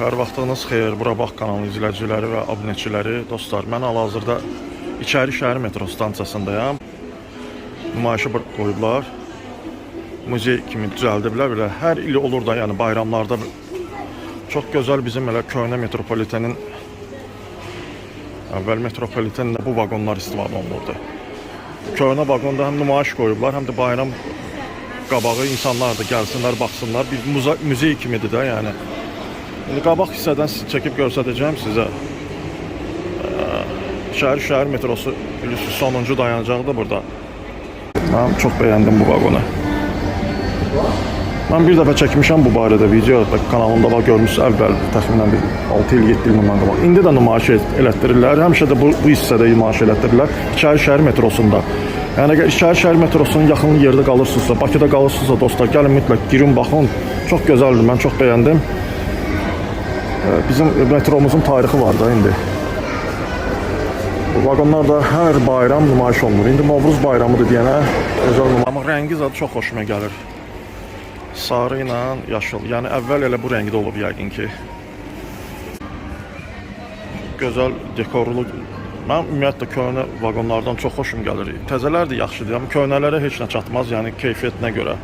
Hər vaxtınız xeyir, bura bax kanalı izləyiciləri və abunəçiləri, dostlar. Mən hal-hazırda İçəri şəhər metro stansiyasındayam. Nümayişi qoyublar. Muzey kimi düzəldiblər. Belə hər il olur da, yəni bayramlarda çox gözəl bizim elə köhnə metropolitenin əvvəl metropolitende bu vagonlar istifadə olunurdu. Köhnə vagonda həm nümayiş qoyublar, həm də bayram qabağı insanlar da gəlsinlər, baxsınlar. Bir muzey kimidir də, yəni. İndi qabaq hissədən çəkib göstərəcəm sizə. Şəhər metrosu bilirsiniz, sonuncu dayanacağı da burada. Mən çox bəyəndim bu vaqonu. Mən bir dəfə çəkmişəm bu barədə video, kanalımda var, görmüşsünüz əvvəl, təxminən 6 il, 7 il bundan qabaq. İndi də nümayiş elətdirirlər, həmişə də bu hissədə nümayiş elətdirirlər, İçəri şəhər metrosunda. Yəni əgər İçəri şəhər metrosunun yaxın yerdə qalırsınızsa, Bakıda qalırsınızsa dostlar, gəlin mütləq girin, baxın. Çox gözəldir, mən çox bəyəndim. Bizim metromuzun tarixi var da indi. Bu vagonlarda hər bayram nümayiş olunur. İndi Novruz bayramıdır deyənə özəl nümayiş. Amma rəngi zaten çox xoşuma gəlir. Sarı ilə yaşıl. Yəni əvvəl elə bu rəngdə olub yəqin ki. Gözəl dekorlu. Mən ümumiyyətlə köhnə vagonlardan çox xoşum gəlir. Təzələr də yaxşıdır, amma köhnələrə heç nə çatmaz, yəni keyfiyyətinə görə.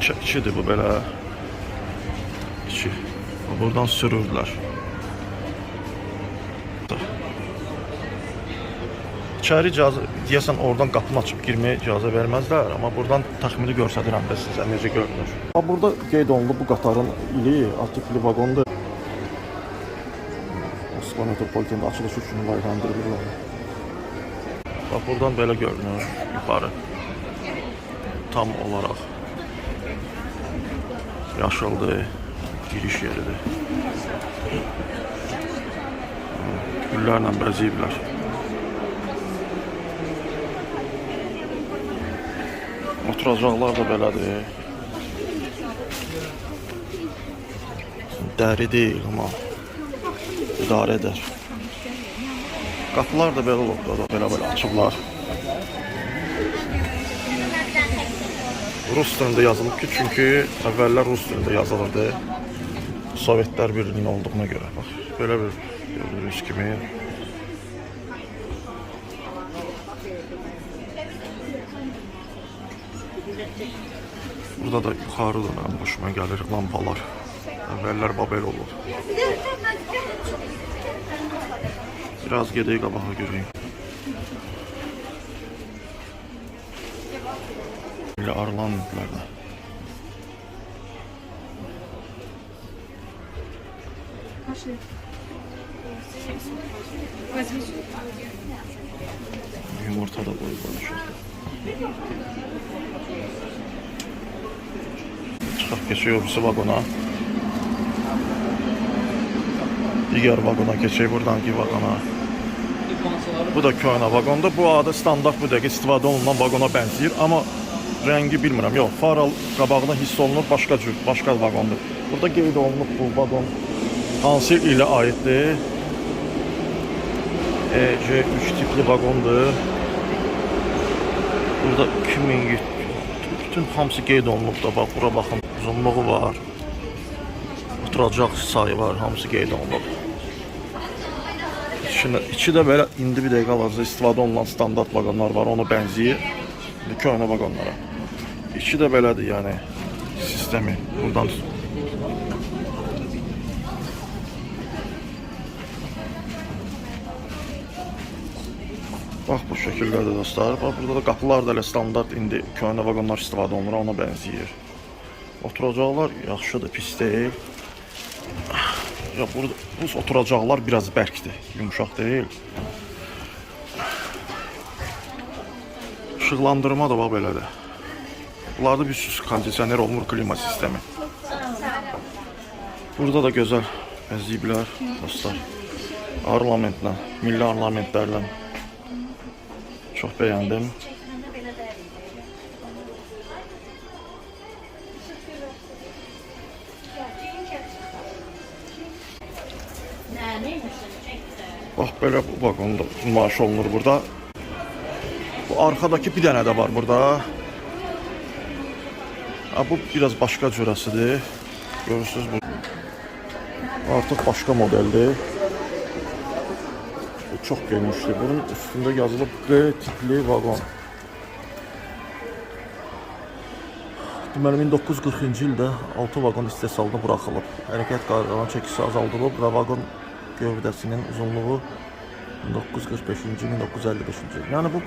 İçidir bu belə. İçi. Buradan sürürdülər. İçəri icazə, deyəsən oradan qapını açıb girməyə icazə verməzlər, amma buradan təxmini göstərirəm də sizə necə görünür. Burada qeyd olundu bu qatarın ili, artikli vagondur. Moskva metropolitende açılışı üçün layihələndirilirlər. Bax, buradan belə görünür yuxarı. Tam olaraq yaşıldır, giriş yeridir. Güllərlə bəzəyiblər. Oturacaqlar da belədir. Dəri deyil, amma idarə edər. Qapılar da belə olub da, belə açıblar. Rus dilində yazılıb ki, çünki əvvəllər Rus dilində yazılırdı. Sovetlər Birliyinin olduğuna görə. Bax, belə bir gördüyünüz kimi. Burada da yuxarıda mənim hoşuma gəlir lampalar. Əvvəllər babel olur. Biraz gedək qabağa göreyim. Belə arlandılar da. Yumurta da koyuyorlar şurada. Çıxaq keçiyor birisi vagona. Digər vagona keçiyor, buradanki vagona. Bu da köhnə vagonda. Bu adı standart bu dəqiqə istifadə olunan vagona bənzəyir, amma rəngi bilmirəm. Yox, fara qabağına hiss olunur, başqa vagondur. Burada qeyd olunub bu vagon hansı ilə aiddir? EC3 tipli vagondur. Burada 2007 bütün hamısı qeyd olunub da, bax, bura baxın, uzunluğu var. Oturacaq sayı var, hamısı qeyd olunub. İçi də belə indi bir dəqiqə hal-hazırda istifadə olunan standart vagonlar var, ona bənzəyir köhnə vagonlara. İçi də belədir, yəni sistemi buradan. Bax, bu şəkildədir dostlar. Bax, burada da qapılar da elə standart indi köhnə vagonlar istifadə olunur, ona bənzəyir. Oturacaqlar yaxşıdır, pis deyil. Ya, burada bu oturacaqlar biraz bərkdir, yumuşaq deyil. İşıqlandırma da bax belədir. Bunlarda bir süs kondisioner olmur, klima sistemi. Burada da gözəl bəzəyiblər dostlar. Ornamentlə, milli ornamentlərlə. Çox bəyəndim. Bax, belə bu vagonda nümayiş olunur burada. Bu arxadakı bir dənə də var burada. Bu biraz başqa cürəsidir. Görürsünüz bu. Artıq başqa modeldir. Bu çox genişdir. Bunun üstündə yazılıb G tipli vaqon. Deməli 1940-cı ildə 6 vaqon istehsalda buraxılıb. Hərəkət qaydalarının çəkisi azaldılıb və vaqon gövdəsinin uzunluğu 1945-ci, 1955-ci il. Yəni bu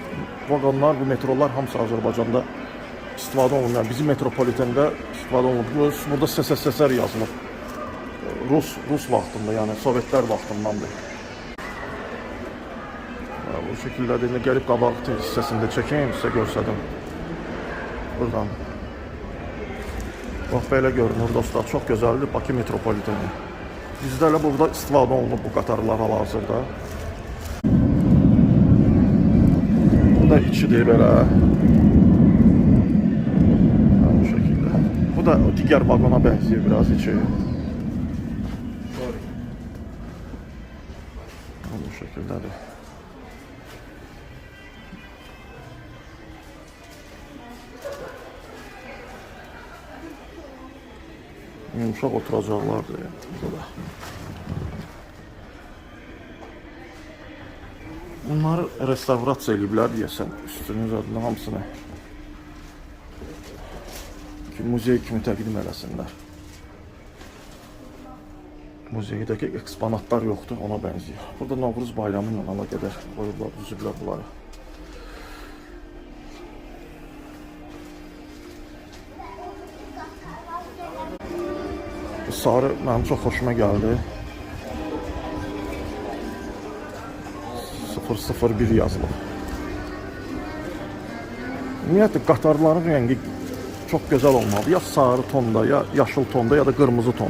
vaqonlar, bu metrolar hamısı Azərbaycanda istifadə olunur. Yəni bizim metropolitəndə istifadə olunur. Burada SSSR yazılıb. Rus vaxtında, yəni Sovetlər vaxtındandır. Bu şəkildə də gəlib qabaq hissəsində çəkeyim, sizə göstərdim. Buradan. Bax, belə görünür dostlar, çox gözəldir Bakı metropolitəni. Bizdə elə burada istifadə olunub bu qatarlar hal-hazırda. Bu da içidir belə. Bu şəkildə. Bu da digər vaqona bənzəyir biraz içi. Bu şəkildədir. Yumuşaq oturacaqlardır burada. Bunları restavrasiya ediblər deyəsən, üstünün zadının hamısını muzey kimi təqdim eləsinlər. Muzeydəki eksponatlar yoxdur, ona bənzəyir. Burada Novruz bayramı ilə əlaqədar qoyublar, düzüblər bunları. Sarı mənim çox xoşuma gəldi. 001 yazılıb. Ümumiyyətlə qatarların rəngi çox gözəl olmalı. Ya sarı tonda, ya yaşıl tonda, ya da qırmızı tonda.